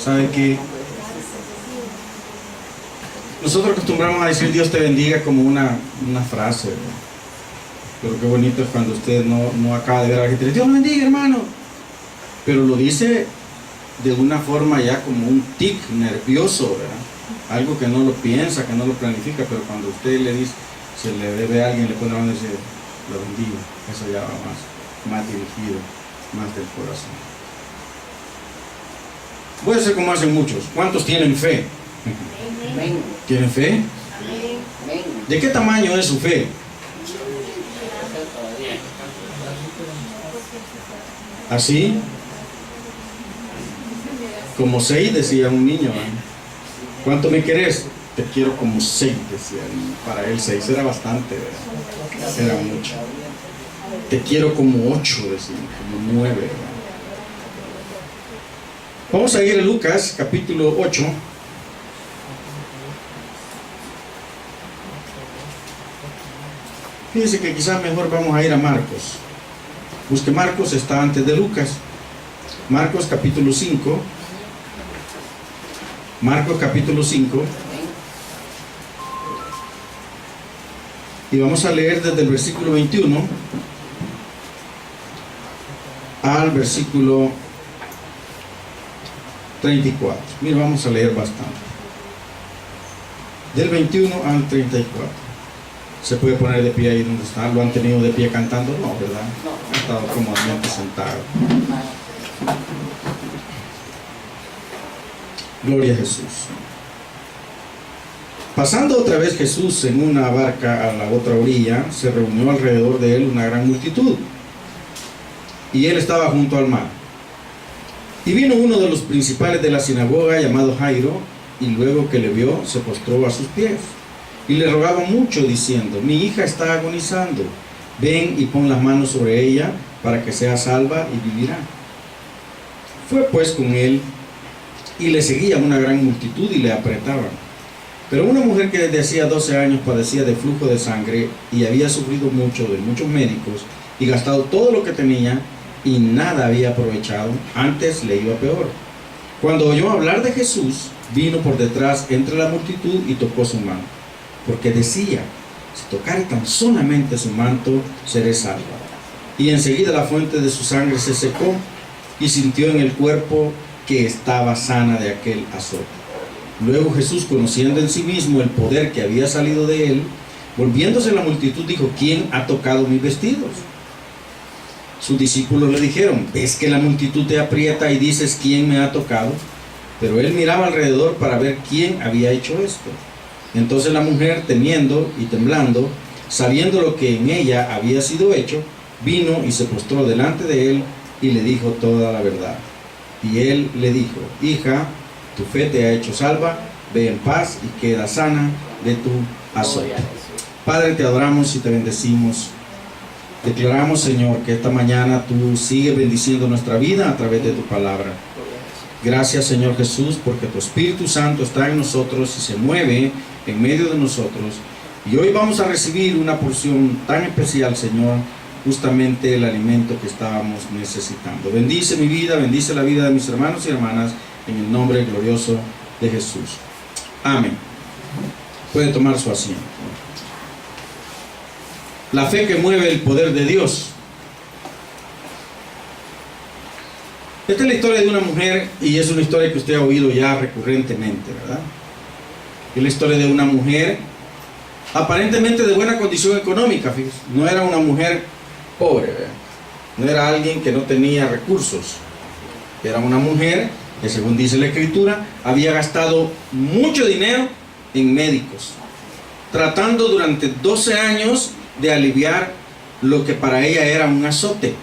¿Sabe qué? Nosotros acostumbramos a decir Dios te bendiga como una frase, ¿verdad? Pero qué bonito es cuando usted no acaba de ver a la gente y dice, Dios lo bendiga, hermano. Pero lo dice de una forma ya como un tic nervioso, ¿verdad? Algo que no lo piensa, que no lo planifica, pero cuando usted le dice, se le debe a alguien, le pone la mano y dice, lo bendiga. Eso ya va más dirigido, más del corazón. Voy a hacer como hacen muchos. ¿Cuántos tienen fe? Amén. ¿Tienen fe? Amén. ¿De qué tamaño es su fe? ¿Así? Como 6, decía un niño, ¿eh? ¿Cuánto me querés? Te quiero como 6, decía. Y para él 6 era bastante, ¿verdad? Era mucho. Te quiero como 8, decía, como 9, ¿verdad? Vamos a ir a Lucas, capítulo 8. Fíjense que quizás mejor vamos a ir a Marcos. Busque Marcos, está antes de Lucas. Marcos capítulo 5. Marcos capítulo 5. Y vamos a leer desde el versículo 21 al versículo 34. Mira, vamos a leer bastante. Del 21 al 34. ¿Se puede poner de pie ahí donde está? ¿Lo han tenido de pie cantando? No, ¿verdad? Han estado cómodamente sentados. Gloria a Jesús. Pasando otra vez Jesús en una barca a la otra orilla, se reunió alrededor de él una gran multitud. Y él estaba junto al mar. Y vino uno de los principales de la sinagoga llamado Jairo, y luego que le vio, se postró a sus pies. Y le rogaba mucho diciendo, mi hija está agonizando, ven y pon las manos sobre ella para que sea salva y vivirá. Fue pues con él y le seguía una gran multitud y le apretaban. Pero una mujer que desde hacía 12 años padecía de flujo de sangre y había sufrido mucho de muchos médicos y gastado todo lo que tenía y nada había aprovechado, antes le iba peor. Cuando oyó hablar de Jesús, vino por detrás entre la multitud y tocó su mano. Porque decía, si tocare tan solamente su manto, seré salva. Y enseguida la fuente de su sangre se secó y sintió en el cuerpo que estaba sana de aquel azote. Luego Jesús, conociendo en sí mismo el poder que había salido de él, volviéndose a la multitud, dijo, ¿quién ha tocado mis vestidos? Sus discípulos le dijeron, ¿ves que la multitud te aprieta y dices, ¿quién me ha tocado? Pero él miraba alrededor para ver quién había hecho esto. Entonces la mujer, temiendo y temblando, sabiendo lo que en ella había sido hecho, vino y se postró delante de él y le dijo toda la verdad. Y él le dijo, hija, tu fe te ha hecho salva, ve en paz y queda sana de tu azote. Padre, te adoramos y te bendecimos. Declaramos, Señor, que esta mañana tú sigues bendiciendo nuestra vida a través de tu palabra. Gracias, Señor Jesús, porque tu Espíritu Santo está en nosotros y se mueve en medio de nosotros. Y hoy vamos a recibir una porción tan especial, Señor, justamente el alimento que estábamos necesitando. Bendice mi vida, bendice la vida de mis hermanos y hermanas, en el nombre glorioso de Jesús. Amén. Puede tomar su asiento. La fe que mueve el poder de Dios. Esta es la historia de una mujer y es una historia que usted ha oído ya recurrentemente, ¿verdad? Es la historia de una mujer aparentemente de buena condición económica, fíjese. No era una mujer pobre, ¿verdad? No era alguien que no tenía recursos. Era una mujer que, según dice la Escritura, había gastado mucho dinero en médicos, tratando durante 12 años de aliviar lo que para ella era un azote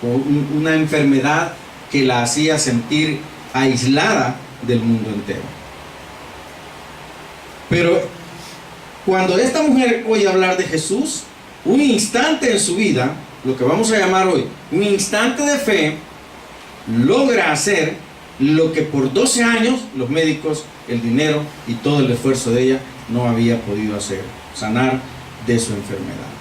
o una enfermedad que la hacía sentir aislada del mundo entero. Pero cuando esta mujer oye hablar de Jesús, un instante en su vida, lo que vamos a llamar hoy un instante de fe, logra hacer lo que por 12 años los médicos, el dinero y todo el esfuerzo de ella no había podido hacer: sanar de su enfermedad.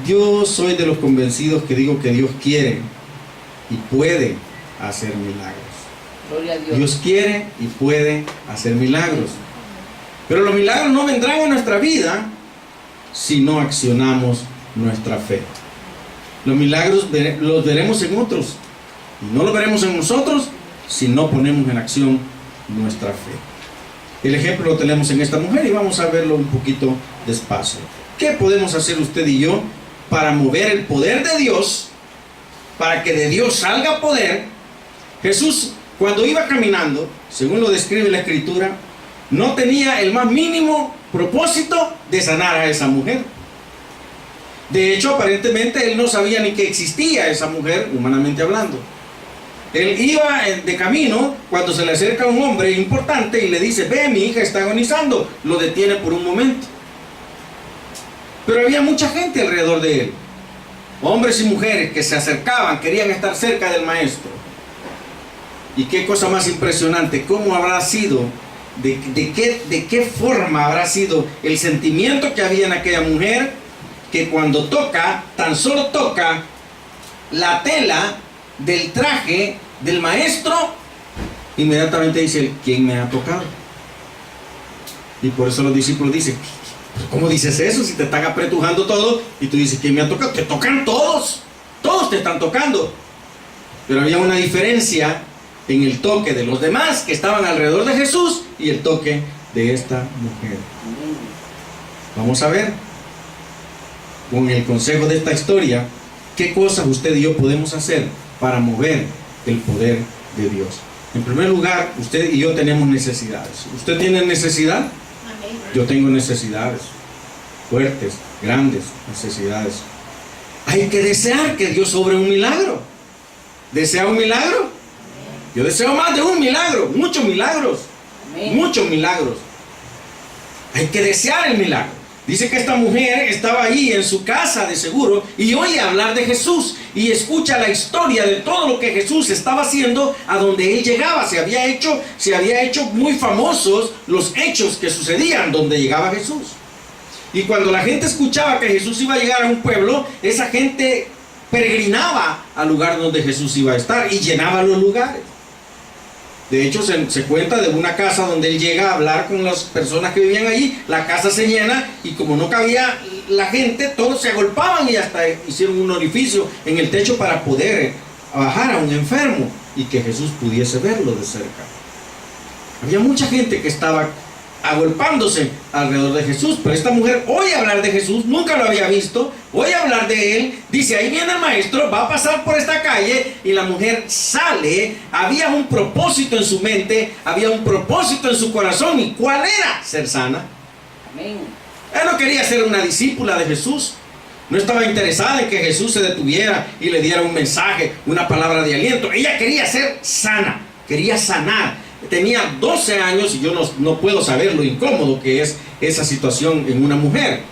Yo soy de los convencidos que digo que Dios quiere y puede hacer milagros. Gloria a Dios. Dios quiere y puede hacer milagros. Pero los milagros no vendrán en nuestra vida si no accionamos nuestra fe. Los milagros los veremos en otros. Y no los veremos en nosotros si no ponemos en acción nuestra fe. El ejemplo lo tenemos en esta mujer y vamos a verlo un poquito despacio. ¿Qué podemos hacer usted y yo para mover el poder de Dios? Para que de Dios salga poder. Jesús, cuando iba caminando, según lo describe la Escritura, no tenía el más mínimo propósito de sanar a esa mujer. De hecho, aparentemente él no sabía ni que existía esa mujer, humanamente hablando. Él iba de camino cuando se le acerca un hombre importante y le dice: ve, mi hija está agonizando. Lo detiene por un momento. Pero había mucha gente alrededor de él, hombres y mujeres que se acercaban, querían estar cerca del maestro. Y qué cosa más impresionante, cómo habrá sido, de qué forma habrá sido el sentimiento que había en aquella mujer, que cuando toca, tan solo toca la tela del traje del maestro, inmediatamente dice: ¿quién me ha tocado? Y por eso los discípulos dicen: ¿cómo dices eso si te están apretujando todo? Y tú dices: ¿quién me ha tocado? Te tocan todos, todos te están tocando. Pero había una diferencia en el toque de los demás que estaban alrededor de Jesús y el toque de esta mujer. Vamos a ver, con el consejo de esta historia, qué cosas usted y yo podemos hacer para mover el poder de Dios. En primer lugar, usted y yo tenemos necesidades. ¿Usted tiene necesidad? Amén. Yo tengo necesidades fuertes, grandes necesidades. Hay que desear que Dios obre un milagro. ¿Desea un milagro? Yo deseo más de un milagro, muchos milagros. Amén. Muchos milagros. Hay que desear el milagro. Dice que esta mujer estaba ahí en su casa de seguro y oye hablar de Jesús y escucha la historia de todo lo que Jesús estaba haciendo a donde él llegaba. Se había hecho muy famosos los hechos que sucedían donde llegaba Jesús. Y cuando la gente escuchaba que Jesús iba a llegar a un pueblo, esa gente peregrinaba al lugar donde Jesús iba a estar y llenaba los lugares. De hecho, se cuenta de una casa donde él llega a hablar con las personas que vivían allí. La casa se llena y como no cabía la gente, todos se agolpaban y hasta hicieron un orificio en el techo para poder bajar a un enfermo y que Jesús pudiese verlo de cerca. Había mucha gente que estaba agolpándose alrededor de Jesús, pero esta mujer oye hablar de Jesús, nunca lo había visto, oye hablar de él, dice: ahí viene el maestro, va a pasar por esta calle, y la mujer sale. Había un propósito en su mente, había un propósito en su corazón. ¿Y cuál era? Ser sana. Amén. Ella no quería ser una discípula de Jesús, no estaba interesada en que Jesús se detuviera y le diera un mensaje, una palabra de aliento. Ella quería ser sana, quería sanar. Tenía 12 años y yo no puedo saber lo incómodo que es esa situación en una mujer.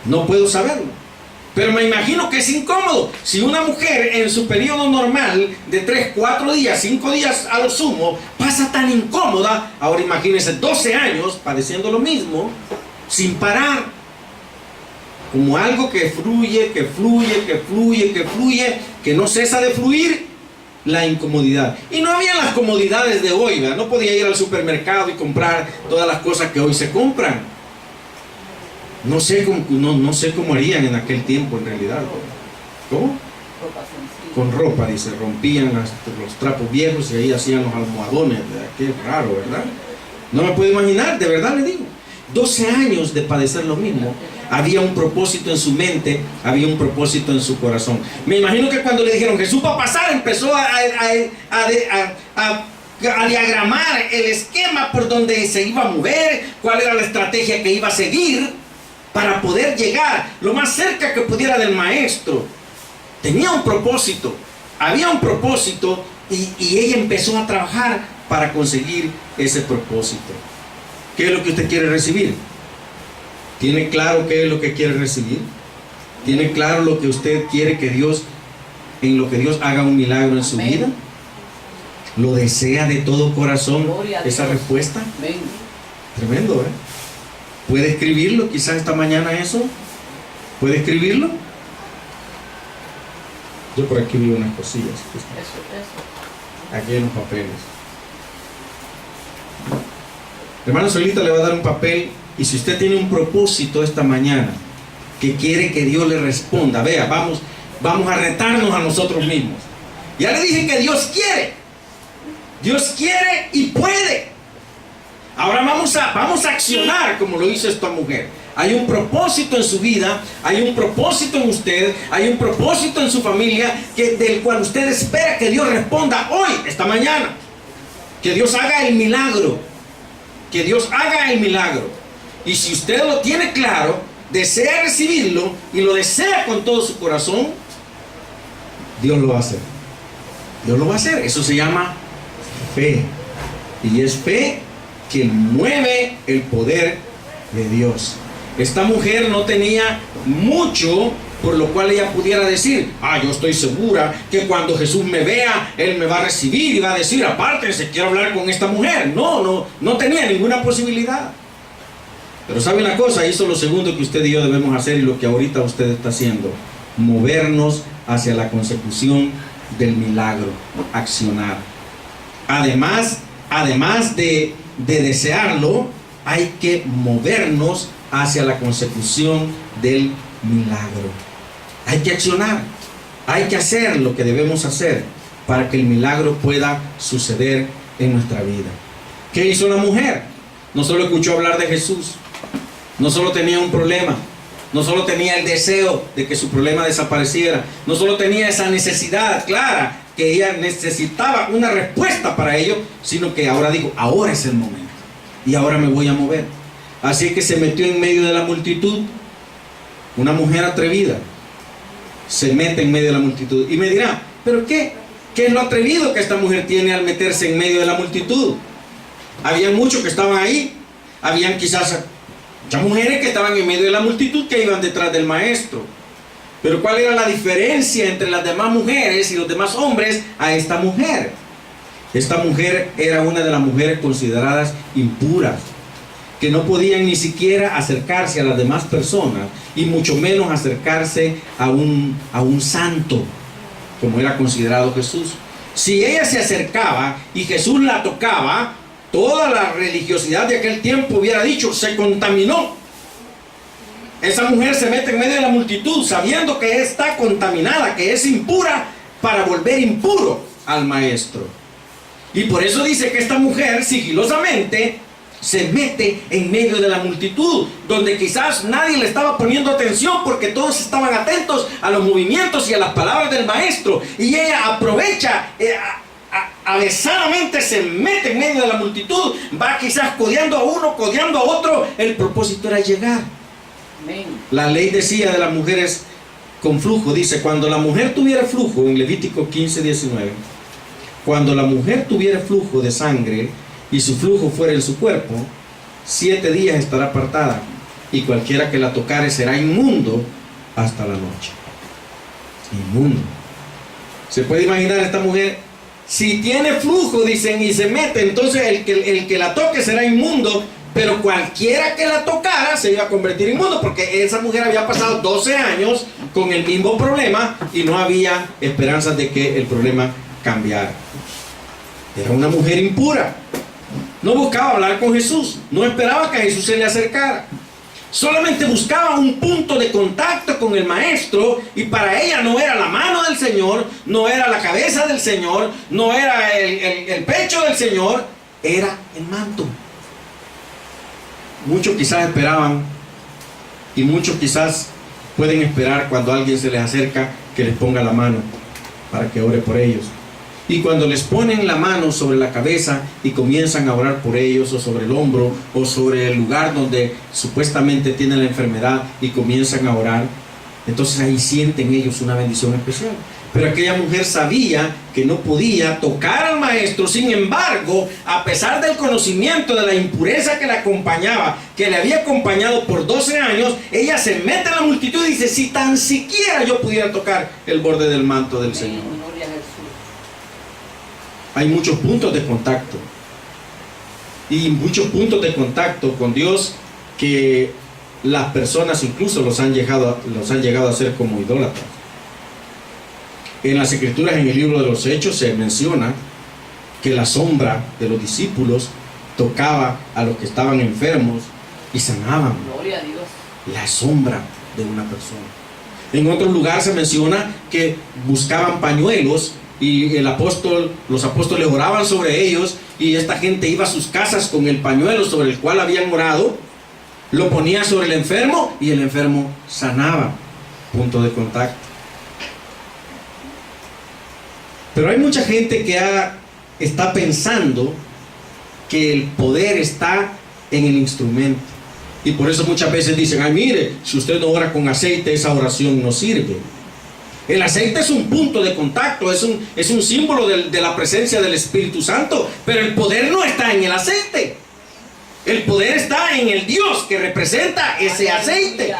No puedo saberlo. Pero me imagino que es incómodo. Si una mujer en su periodo normal de 3, 4 días, 5 días a lo sumo, pasa tan incómoda, ahora imagínense 12 años padeciendo lo mismo, sin parar. Como algo que fluye, que fluye, que fluye, que fluye, que no cesa de fluir. La incomodidad. Y no había las comodidades de hoy, ¿verdad? No podía ir al supermercado y comprar todas las cosas que hoy se compran. No sé cómo harían en aquel tiempo en realidad. ¿Cómo? Ropa sencilla. Con ropa, dice, rompían los trapos viejos y ahí hacían los almohadones, ¿verdad? Qué raro, ¿verdad? No me puedo imaginar, de verdad le digo. 12 años de padecer lo mismo. Había un propósito en su mente, había un propósito en su corazón. Me imagino que cuando le dijeron Jesús va a pasar, empezó a diagramar el esquema por donde se iba a mover, cuál era la estrategia que iba a seguir para poder llegar lo más cerca que pudiera del maestro. Tenía un propósito, había un propósito y ella empezó a trabajar para conseguir ese propósito. ¿Qué es lo que usted quiere recibir? ¿Tiene claro qué es lo que quiere recibir? ¿Tiene claro lo que usted quiere que Dios, en lo que Dios haga un milagro en su Amén. vida? ¿Lo desea de todo corazón Gloria a esa Dios. respuesta? Amén. Tremendo, ¿eh? ¿Puede escribirlo quizás esta mañana eso? ¿Puede escribirlo? Yo por aquí vi unas cosillas. Eso. Aquí hay unos papeles. Hermano Solita le va a dar un papel, y si usted tiene un propósito esta mañana que quiere que Dios le responda, vea, vamos a retarnos a nosotros mismos. Ya le dije que Dios quiere y puede. Ahora vamos a accionar como lo hizo esta mujer. Hay un propósito en su vida, hay un propósito en usted, hay un propósito en su familia del cual usted espera que Dios responda hoy, esta mañana. Que Dios haga el milagro. Que Dios haga el milagro. Y si usted lo tiene claro, desea recibirlo y lo desea con todo su corazón, Dios lo va a hacer. Dios lo va a hacer. Eso se llama fe. Y es fe que mueve el poder de Dios. Esta mujer no tenía mucho por lo cual ella pudiera decir, yo estoy segura que cuando Jesús me vea, Él me va a recibir y va a decir, apártense, quiero hablar con esta mujer. No tenía ninguna posibilidad. Pero sabe una cosa, hizo lo segundo que usted y yo debemos hacer, y lo que ahorita usted está haciendo: movernos hacia la consecución del milagro, accionar. Además de desearlo, hay que movernos hacia la consecución del milagro. Hay que accionar, hay que hacer lo que debemos hacer para que el milagro pueda suceder en nuestra vida. ¿Qué hizo la mujer? No solo escuchó hablar de Jesús, no solo tenía un problema, no solo tenía el deseo de que su problema desapareciera, no solo tenía esa necesidad clara que ella necesitaba una respuesta para ello, sino que ahora dijo, ahora es el momento y ahora me voy a mover. Así que se metió en medio de la multitud. Una mujer atrevida se mete en medio de la multitud. Y me dirá, ¿pero qué es lo atrevido que esta mujer tiene al meterse en medio de la multitud? Había muchos que estaban ahí. Habían quizás muchas mujeres que estaban en medio de la multitud que iban detrás del maestro. Pero ¿cuál era la diferencia entre las demás mujeres y los demás hombres a esta mujer? Esta mujer era una de las mujeres consideradas impuras, que no podían ni siquiera acercarse a las demás personas, y mucho menos acercarse a un santo, como era considerado Jesús. Si ella se acercaba y Jesús la tocaba, toda la religiosidad de aquel tiempo hubiera dicho, se contaminó. Esa mujer se mete en medio de la multitud sabiendo que está contaminada, que es impura, para volver impuro al maestro. Y por eso dice que esta mujer sigilosamente se mete en medio de la multitud, donde quizás nadie le estaba poniendo atención porque todos estaban atentos a los movimientos y a las palabras del maestro. Y ella aprovecha, avesadamente se mete en medio de la multitud, va quizás codeando a uno, codeando a otro. El propósito era llegar. Amén. La ley decía de las mujeres con flujo, dice, cuando la mujer tuviera flujo, en Levítico 15:19, cuando la mujer tuviera flujo de sangre y su flujo fuera en su cuerpo, 7 días estará apartada, y cualquiera que la tocare será inmundo hasta la noche. Inmundo. ¿Se puede imaginar esta mujer? Si tiene flujo, dicen, y se mete, entonces el que la toque será inmundo, pero cualquiera que la tocara se iba a convertir en inmundo, porque esa mujer había pasado 12 años con el mismo problema y no había esperanzas de que el problema cambiara. Era una mujer impura. No buscaba hablar con Jesús, no esperaba que a Jesús se le acercara. Solamente buscaba un punto de contacto con el maestro, y para ella no era la mano del Señor, no era la cabeza del Señor, no era el pecho del Señor, era el manto. Muchos quizás esperaban, y muchos quizás pueden esperar cuando alguien se les acerca que les ponga la mano para que ore por ellos. Y cuando les ponen la mano sobre la cabeza y comienzan a orar por ellos, o sobre el hombro, o sobre el lugar donde supuestamente tienen la enfermedad, y comienzan a orar, entonces ahí sienten ellos una bendición especial. Pero aquella mujer sabía que no podía tocar al maestro. Sin embargo, a pesar del conocimiento de la impureza que la acompañaba, que le había acompañado por 12 años, ella se mete en la multitud y dice, si tan siquiera yo pudiera tocar el borde del manto del Señor. Gloria a Jesús. Hay muchos puntos de contacto, y muchos puntos de contacto con Dios que las personas incluso los han llegado a hacer como idólatras. En las Escrituras, en el libro de los Hechos, se menciona que la sombra de los discípulos tocaba a los que estaban enfermos y sanaban Gloria a Dios. la sombra de una persona. En otro lugar se menciona que buscaban pañuelos y los apóstoles oraban sobre ellos, y esta gente iba a sus casas con el pañuelo sobre el cual habían orado, lo ponía sobre el enfermo y el enfermo sanaba. Punto de contacto. Pero hay mucha gente que está pensando que el poder está en el instrumento. Y por eso muchas veces dicen: ay, mire, si usted no ora con aceite, esa oración no sirve. El aceite es un punto de contacto, es un símbolo de la presencia del Espíritu Santo, pero el poder no está en el aceite. El poder está en el Dios que representa ese aceite.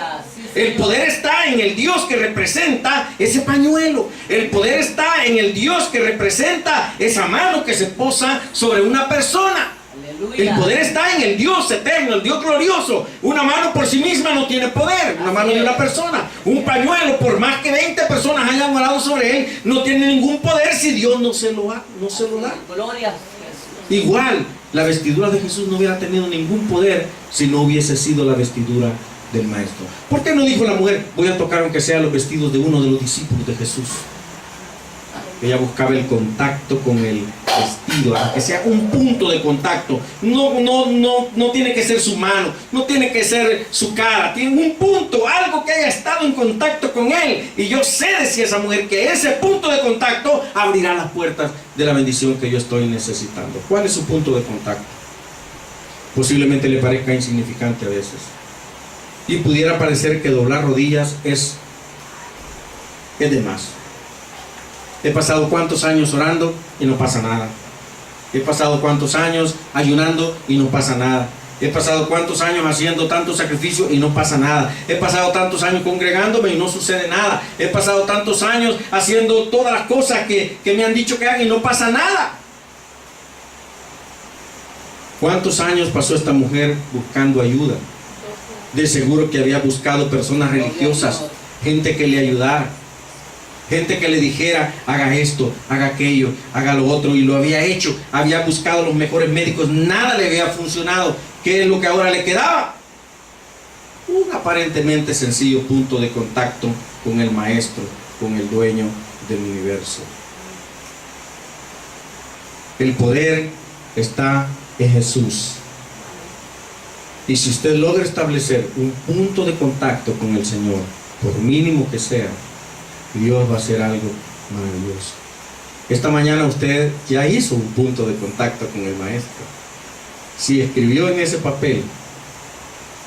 El poder está en el Dios que representa ese pañuelo. El poder está en el Dios que representa esa mano que se posa sobre una persona. El poder está en el Dios eterno, el Dios glorioso. Una mano por sí misma no tiene poder, una mano de una persona. Un pañuelo, por más que 20 personas hayan orado sobre él, no tiene ningún poder si Dios no se lo da. Gloria a Jesús. Igual, la vestidura de Jesús no hubiera tenido ningún poder si no hubiese sido la vestidura del Maestro. ¿Por qué no dijo la mujer: voy a tocar aunque sea los vestidos de uno de los discípulos de Jesús? Ella buscaba el contacto con el vestido, aunque sea un punto de contacto. No tiene que ser su mano, no tiene que ser su cara, tiene un punto, algo que haya estado en contacto con él. Y yo sé, decía esa mujer, que ese punto de contacto abrirá las puertas de la bendición que yo estoy necesitando. ¿Cuál es su punto de contacto? Posiblemente le parezca insignificante a veces, y pudiera parecer que doblar rodillas es de más. He pasado cuántos años orando y no pasa nada. He pasado cuántos años ayunando y no pasa nada. He pasado cuántos años haciendo tanto sacrificio y no pasa nada. He pasado tantos años congregándome y no sucede nada. He pasado tantos años haciendo todas las cosas que me han dicho que hagan y no pasa nada. ¿Cuántos años pasó esta mujer buscando ayuda? De seguro que había buscado personas religiosas, gente que le ayudara, gente que le dijera: haga esto, haga aquello, haga lo otro, y lo había hecho. Había buscado los mejores médicos, nada le había funcionado. ¿Qué es lo que ahora le quedaba? Un aparentemente sencillo punto de contacto con el Maestro, con el dueño del universo. El poder está en Jesús. Y si usted logra establecer un punto de contacto con el Señor, por mínimo que sea, Dios va a hacer algo maravilloso. Esta mañana usted ya hizo un punto de contacto con el Maestro. Si escribió en ese papel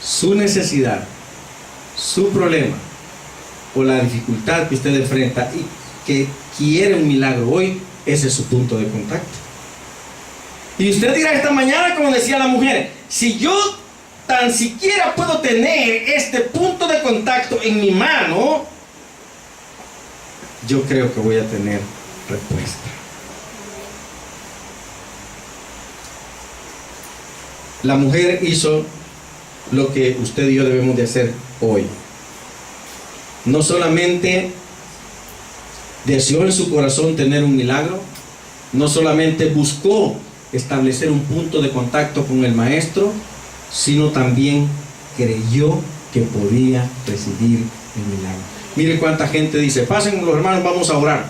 su necesidad, su problema o la dificultad que usted enfrenta y que quiere un milagro hoy, ese es su punto de contacto. Y usted dirá esta mañana, como decía la mujer: si yo tan siquiera puedo tener este punto de contacto en mi mano, yo creo que voy a tener respuesta. La mujer hizo lo que usted y yo debemos de hacer hoy. No solamente deseó en su corazón tener un milagro, no solamente buscó establecer un punto de contacto con el Maestro, sino también creyó que podía recibir el milagro. Mire cuánta gente dice: pasen los hermanos, vamos a orar.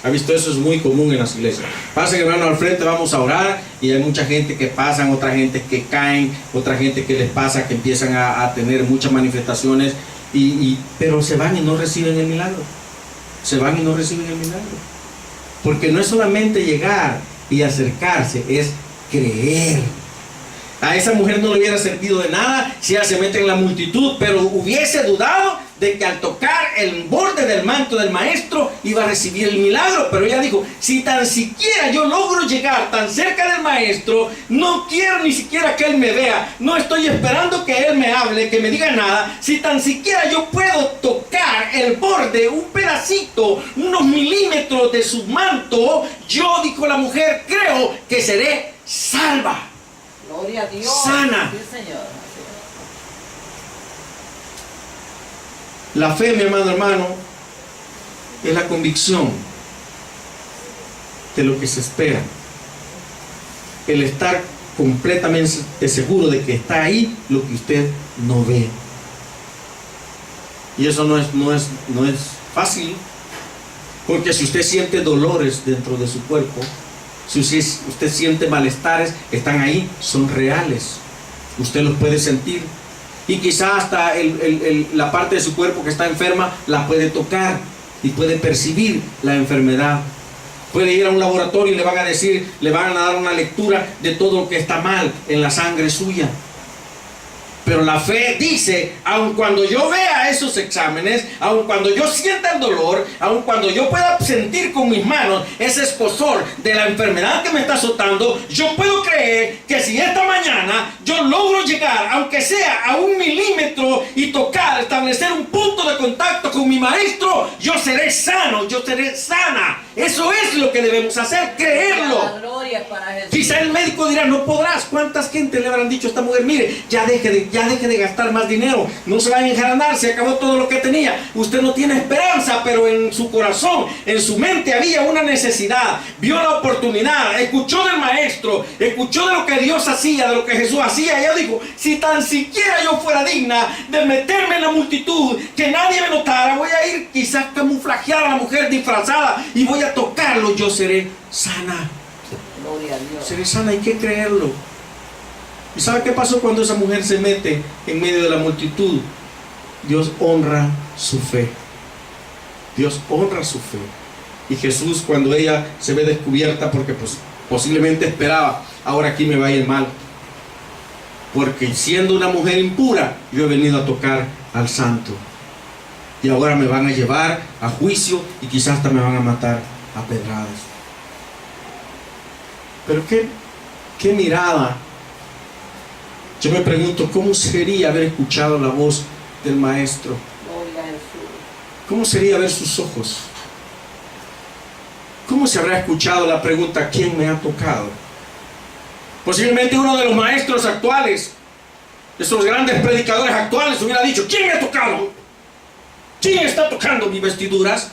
¿Ha visto eso? Es muy común en las iglesias. Pasen hermanos al frente, vamos a orar. Y hay mucha gente que pasan, otra gente que caen, otra gente que les pasa, que empiezan a tener muchas manifestaciones, pero se van y no reciben el milagro. Se van y no reciben el milagro. Porque no es solamente llegar y acercarse, es creer. A esa mujer no le hubiera servido de nada si ella se mete en la multitud, pero hubiese dudado de que al tocar el borde del manto del Maestro iba a recibir el milagro. Pero ella dijo: si tan siquiera yo logro llegar tan cerca del Maestro, no quiero ni siquiera que Él me vea, no estoy esperando que Él me hable, que me diga nada. Si tan siquiera yo puedo tocar el borde, un pedacito, unos milímetros de su manto, yo, dijo la mujer, creo que seré salva. Gloria a Dios. Sana. Sí, Señor. La fe, mi hermano, es la convicción de lo que se espera. El estar completamente seguro de que está ahí lo que usted no ve. Y eso no es fácil, porque si usted siente dolores dentro de su cuerpo, si usted siente malestares, están ahí, son reales, usted los puede sentir, y quizá hasta la parte de su cuerpo que está enferma la puede tocar y puede percibir la enfermedad. Puede ir a un laboratorio y le van a decir, le van a dar una lectura de todo lo que está mal en la sangre suya. Pero la fe dice, aun cuando yo vea esos exámenes, aun cuando yo sienta el dolor, aun cuando yo pueda sentir con mis manos ese escozor de la enfermedad que me está azotando, yo puedo creer que si esta mañana yo logro llegar, aunque sea a 1 milímetro, y tocar, establecer un punto de contacto con mi maestro, yo seré sano, yo seré sana. Eso es lo que debemos hacer, creerlo. La gloria es para Jesús. Quizá el médico dirá, no podrás. ¿Cuántas gente le habrán dicho a esta mujer, mire, ya deje de gastar más dinero, no se va a enjaranar, se acabó todo lo que tenía, usted no tiene esperanza? Pero en su corazón, en su mente había una necesidad, vio la oportunidad, escuchó del maestro, escuchó de lo que Dios hacía, de lo que Jesús hacía. Ella dijo, si tan siquiera yo fuera digna de meterme en la multitud, que nadie me notara, voy a ir quizás camuflajeada a la mujer disfrazada y voy a tocarlo, yo seré sana. Gloria a Dios. Seré sana, hay que creerlo. ¿Y sabe qué pasó cuando esa mujer se mete en medio de la multitud? Dios honra su fe. Dios honra su fe. Y Jesús, cuando ella se ve descubierta, porque pues posiblemente esperaba, ahora aquí me va a ir mal, porque siendo una mujer impura, yo he venido a tocar al santo, y ahora me van a llevar a juicio y quizás hasta me van a matar a pedradas. Pero qué mirada. Yo me pregunto, ¿cómo sería haber escuchado la voz del maestro? Gloria a Jesús. ¿Cómo sería ver sus ojos? ¿Cómo se habrá escuchado la pregunta, ¿quién me ha tocado? Posiblemente uno de los maestros actuales, esos grandes predicadores actuales, hubiera dicho, ¿quién me ha tocado? ¿Quién está tocando mis vestiduras?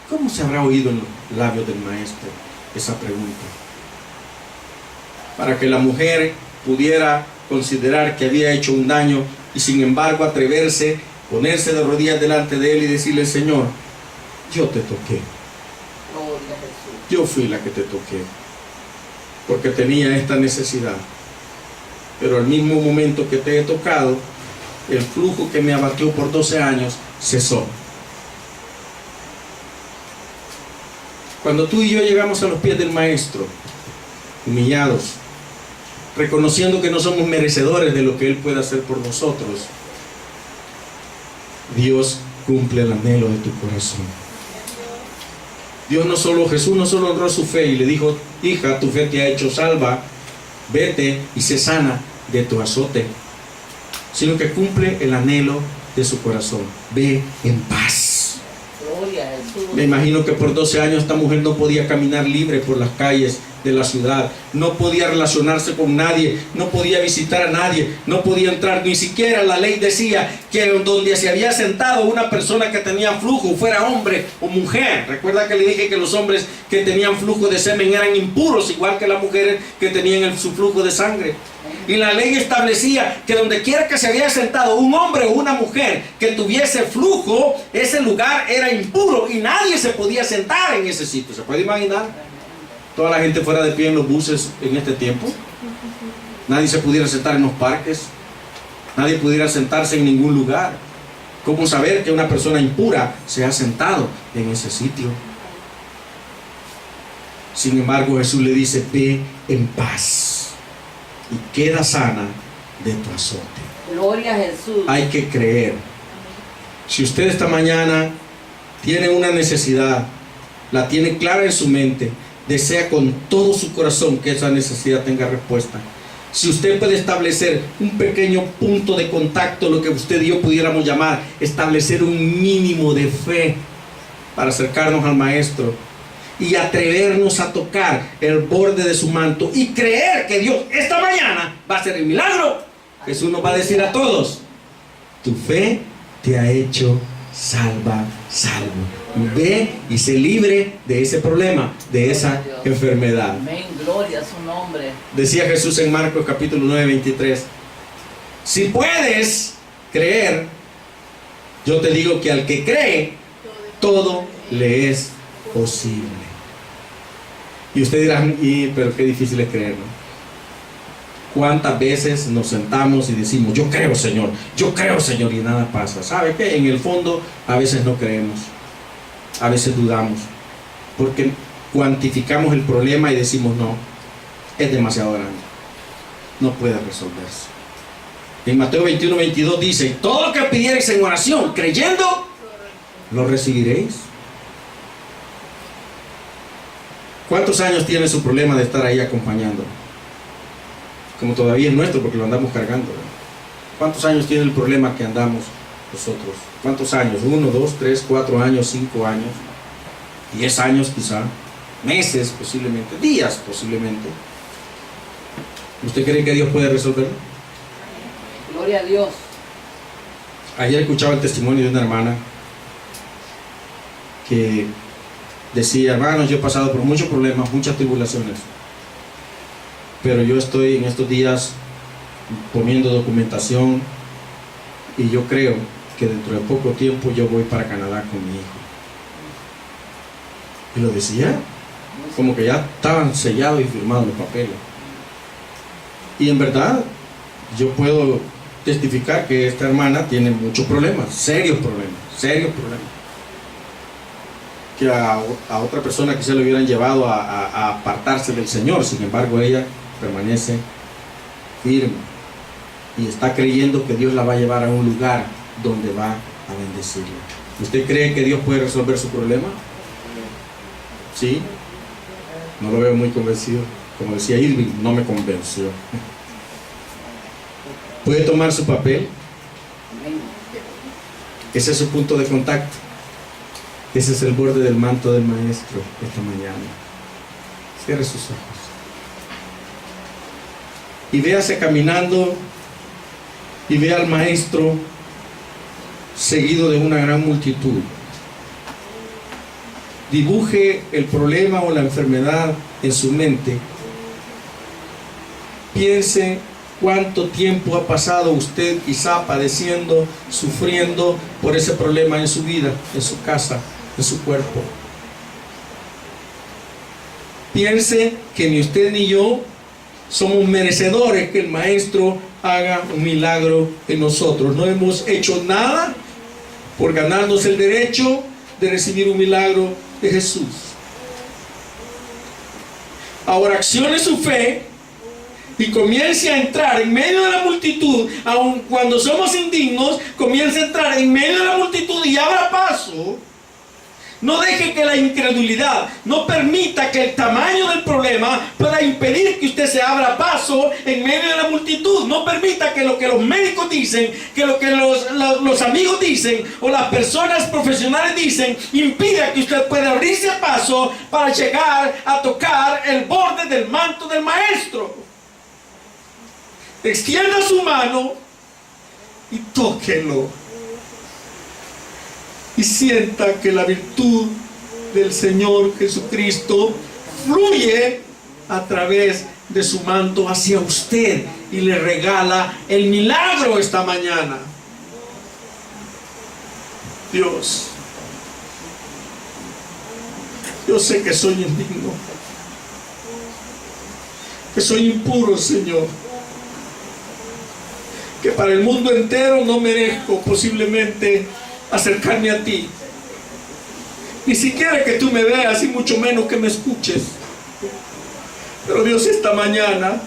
¿Cómo se habrá oído en los labios del maestro esa pregunta? Para que la mujer pudiera considerar que había hecho un daño y sin embargo atreverse, ponerse de rodillas delante de él y decirle, Señor, yo te toqué. Gloria a Jesús. Yo fui la que te toqué, porque tenía esta necesidad. Pero al mismo momento que te he tocado, el flujo que me abatió por 12 años cesó. Cuando tú y yo llegamos a los pies del maestro, humillados, reconociendo que no somos merecedores de lo que Él puede hacer por nosotros, Dios cumple el anhelo de tu corazón. Jesús no solo honró su fe y le dijo, hija, tu fe te ha hecho salva, vete y sé sana de tu azote, sino que cumple el anhelo de su corazón. Ve en paz. Gloria a Jesús. Me imagino que por 12 años esta mujer no podía caminar libre por las calles de la ciudad, no podía relacionarse con nadie, no podía visitar a nadie, no podía entrar, ni siquiera la ley decía que donde se había sentado una persona que tenía flujo, fuera hombre o mujer. Recuerda que le dije que los hombres que tenían flujo de semen eran impuros, igual que las mujeres que tenían su flujo de sangre. Y la ley establecía que donde quiera que se había sentado un hombre o una mujer que tuviese flujo, ese lugar era impuro y nadie se podía sentar en ese sitio. ¿Se puede imaginar? Toda la gente fuera de pie en los buses en este tiempo. Nadie se pudiera sentar en los parques. Nadie pudiera sentarse en ningún lugar. ¿Cómo saber que una persona impura se ha sentado en ese sitio? Sin embargo, Jesús le dice, ve en paz y queda sana de tu azote. Gloria a Jesús. Hay que creer. Si usted esta mañana tiene una necesidad, la tiene clara en su mente, desea con todo su corazón que esa necesidad tenga respuesta. Si usted puede establecer un pequeño punto de contacto, lo que usted y yo pudiéramos llamar, establecer un mínimo de fe para acercarnos al Maestro y atrevernos a tocar el borde de su manto y creer que Dios esta mañana va a hacer el milagro, Jesús nos va a decir a todos, tu fe te ha hecho salvo. Ve y se libre de ese problema, de esa enfermedad. Amén, gloria a su nombre. Decía Jesús en Marcos capítulo 9, 23. Si puedes creer, yo te digo que al que cree, todo le es posible. Y ustedes dirán, pero qué difícil es creer, ¿no? ¿Cuántas veces nos sentamos y decimos, yo creo, Señor, y nada pasa? ¿Sabe qué? En el fondo, a veces no creemos, a veces dudamos, porque cuantificamos el problema y decimos, no, es demasiado grande, no puede resolverse. En Mateo 21, 22 dice, todo lo que pidiereis en oración, creyendo, lo recibiréis. ¿Cuántos años tiene su problema de estar ahí acompañando? Como todavía es nuestro porque lo andamos cargando, ¿verdad? ¿Cuántos años tiene el problema que andamos nosotros? ¿Cuántos años? 1, 2, 3, 4 años, 5 años, 10 años quizá, meses posiblemente, días posiblemente. ¿Usted cree que Dios puede resolverlo? Gloria a Dios. Ayer escuchaba el testimonio de una hermana que decía, hermanos, yo he pasado por muchos problemas, muchas tribulaciones, pero yo estoy en estos días poniendo documentación y yo creo que dentro de poco tiempo yo voy para Canadá con mi hijo. Y lo decía como que ya estaban sellados y firmados los papeles. Y en verdad yo puedo testificar que esta hermana tiene muchos problemas, serios problemas, que a otra persona quizá le hubieran llevado a apartarse del Señor. Sin embargo, ella permanece firme y está creyendo que Dios la va a llevar a un lugar donde va a bendecirla. ¿Usted cree que Dios puede resolver su problema? ¿Sí? No lo veo muy convencido. Como decía Irving, no me convenció. ¿Puede tomar su papel? Ese es su punto de contacto. Ese es el borde del manto del Maestro esta mañana. Cierre sus ojos y véase caminando y ve al Maestro seguido de una gran multitud. Dibuje el problema o la enfermedad en su mente. Piense cuánto tiempo ha pasado usted quizá padeciendo, sufriendo por ese problema en su vida, en su casa, en su cuerpo. Piense que ni usted ni yo somos merecedores que el Maestro haga un milagro en nosotros. No hemos hecho nada por ganarnos el derecho de recibir un milagro de Jesús. Ahora accione su fe y comience a entrar en medio de la multitud. Aun cuando somos indignos, comience a entrar en medio de la multitud y abra paso. No deje que la incredulidad, no permita que el tamaño del problema pueda impedir que usted se abra paso en medio de la multitud. No permita que lo que los médicos dicen, que lo que los amigos dicen o las personas profesionales dicen, impida que usted pueda abrirse paso para llegar a tocar el borde del manto del Maestro. Extienda su mano y tóquelo. Y sienta que la virtud del Señor Jesucristo fluye a través de su manto hacia usted y le regala el milagro esta mañana. Dios, yo sé que soy indigno, que soy impuro, Señor, que para el mundo entero no merezco posiblemente acercarme a ti, ni siquiera que tú me veas y mucho menos que me escuches. Pero Dios, esta mañana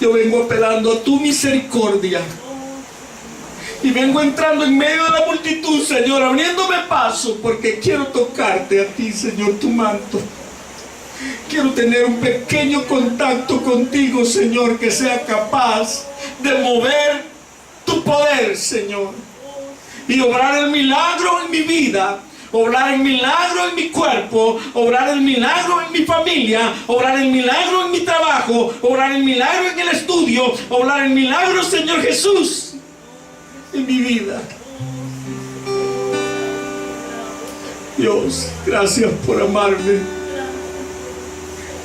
yo vengo apelando a tu misericordia y vengo entrando en medio de la multitud, Señor, abriéndome paso porque quiero tocarte a ti, Señor, tu manto. Quiero tener un pequeño contacto contigo, Señor, que sea capaz de mover tu poder, Señor, y obrar el milagro en mi vida, obrar el milagro en mi cuerpo, obrar el milagro en mi familia, obrar el milagro en mi trabajo, obrar el milagro en el estudio, obrar el milagro, Señor Jesús, en mi vida. Dios, gracias por amarme.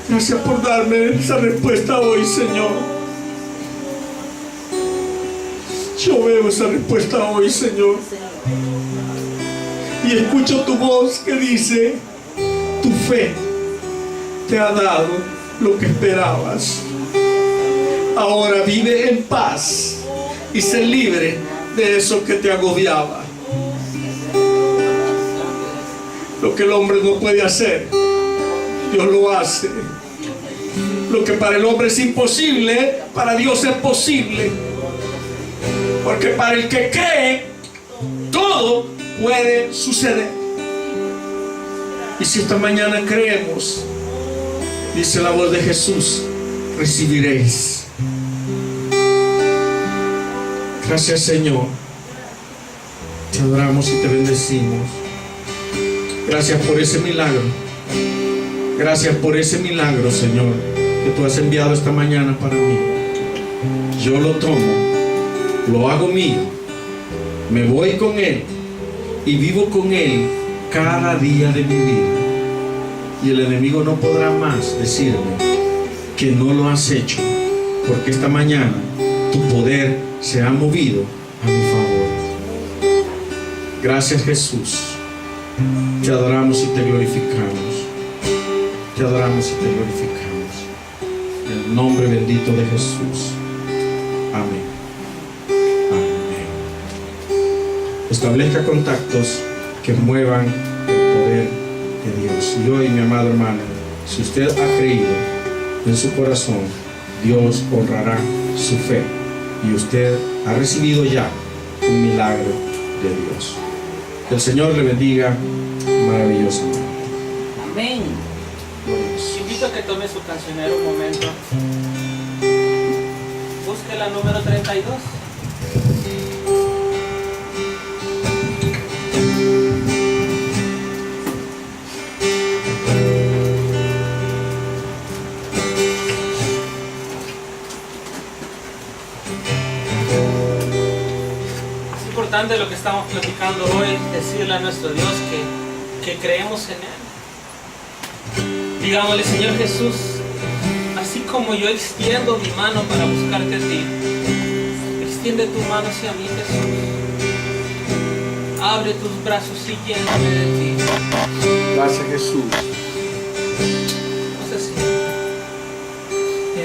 Gracias por darme esa respuesta hoy, Señor. Yo veo esa respuesta hoy, Señor. Y escucho tu voz que dice: tu fe te ha dado lo que esperabas. Ahora vive en paz y sé libre de eso que te agobiaba. Lo que el hombre no puede hacer, Dios lo hace. Lo que para el hombre es imposible, para Dios es posible. Porque para el que cree, todo puede suceder. Y si esta mañana creemos, dice la voz de Jesús, recibiréis. Gracias, Señor. Te adoramos y te bendecimos. Gracias por ese milagro. Gracias por ese milagro, Señor, que tú has enviado esta mañana para mí. Yo lo tomo, lo hago mío, me voy con Él y vivo con Él cada día de mi vida. Y el enemigo no podrá más decirme que no lo has hecho, porque esta mañana tu poder se ha movido a mi favor. Gracias, Jesús. Te adoramos y te glorificamos. Te adoramos y te glorificamos. En el nombre bendito de Jesús. Amén. Amén. Establezca contactos que muevan el poder de Dios. Y hoy, mi amado hermano, si usted ha creído en su corazón, Dios honrará su fe. Y usted ha recibido ya un milagro de Dios. Que el Señor le bendiga maravillosamente. Amén. Invito a que tome su cancionero un momento. Busque la número 32. Es importante lo que estamos platicando hoy, decirle a nuestro Dios que creemos en Él. Digámosle: Señor Jesús, así como yo extiendo mi mano para buscarte a ti, extiende tu mano hacia mí, Jesús. Abre tus brazos y lléname de ti. Gracias, Jesús. Vamos así.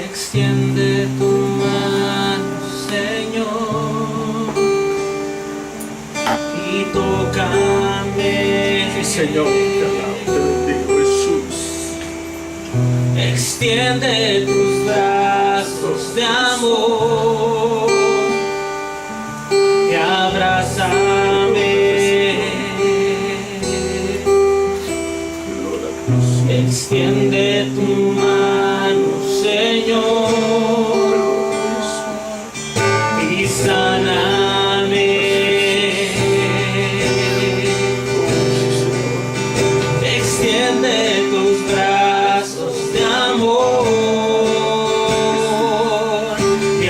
Extiende tu mano, Señor, y tócame, Señor, te alabo, te bendigo, Jesús. Extiende tus brazos de amor y abrázame. Extiende tu mano, Señor, y sáname. Extiende tus brazos de amor y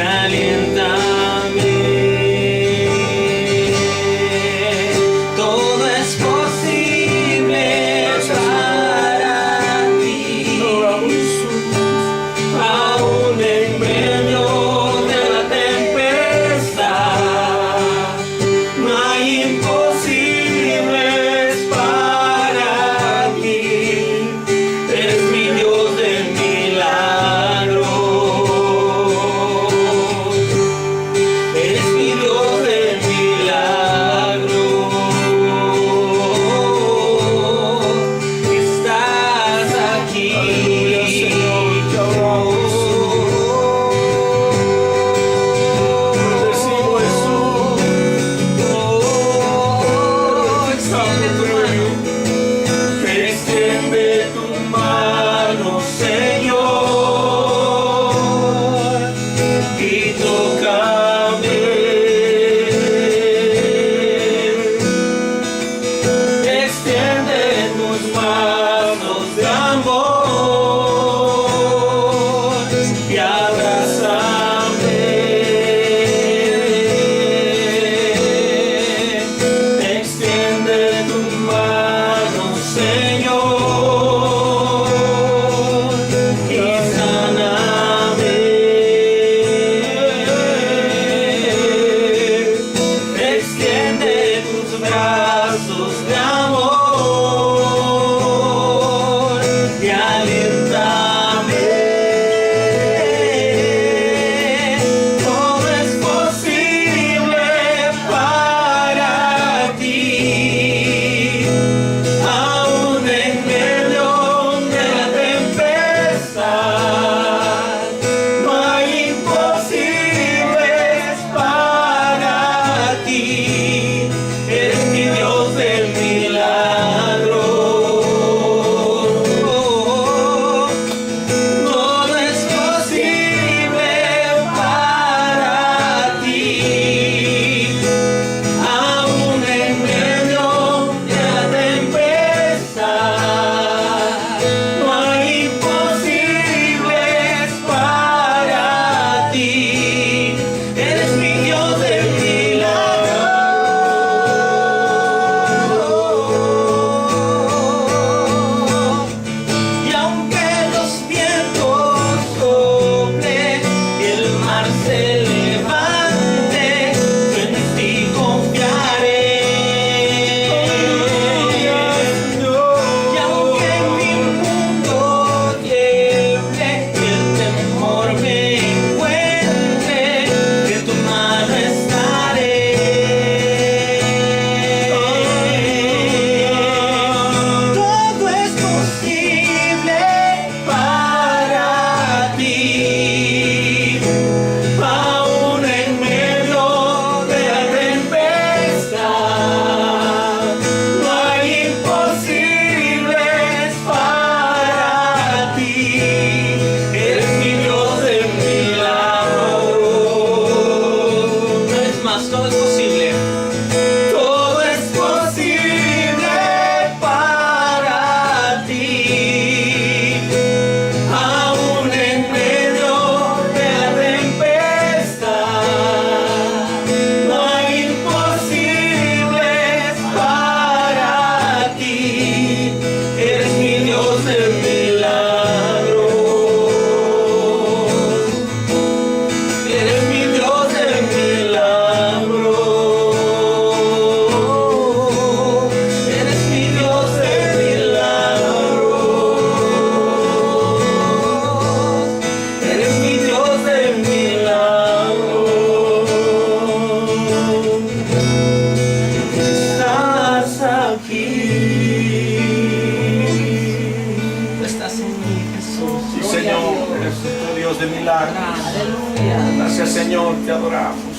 Aleluya. Gracias, Señor, te adoramos.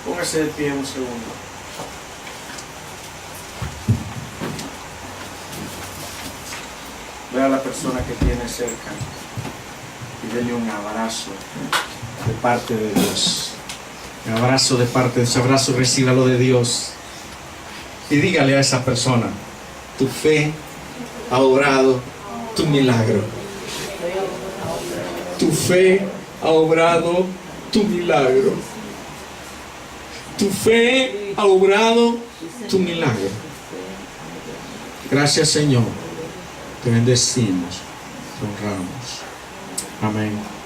Póngase de pie un segundo. Ve a la persona que tiene cerca y dele un abrazo de parte de Dios. Un abrazo de parte de ese abrazo, recíbalo de Dios. Y dígale a esa persona, tu fe ha obrado tu milagro. Tu fe ha obrado tu milagro. Tu fe ha obrado tu milagro. Gracias, Señor. Te bendecimos, te honramos. Amén.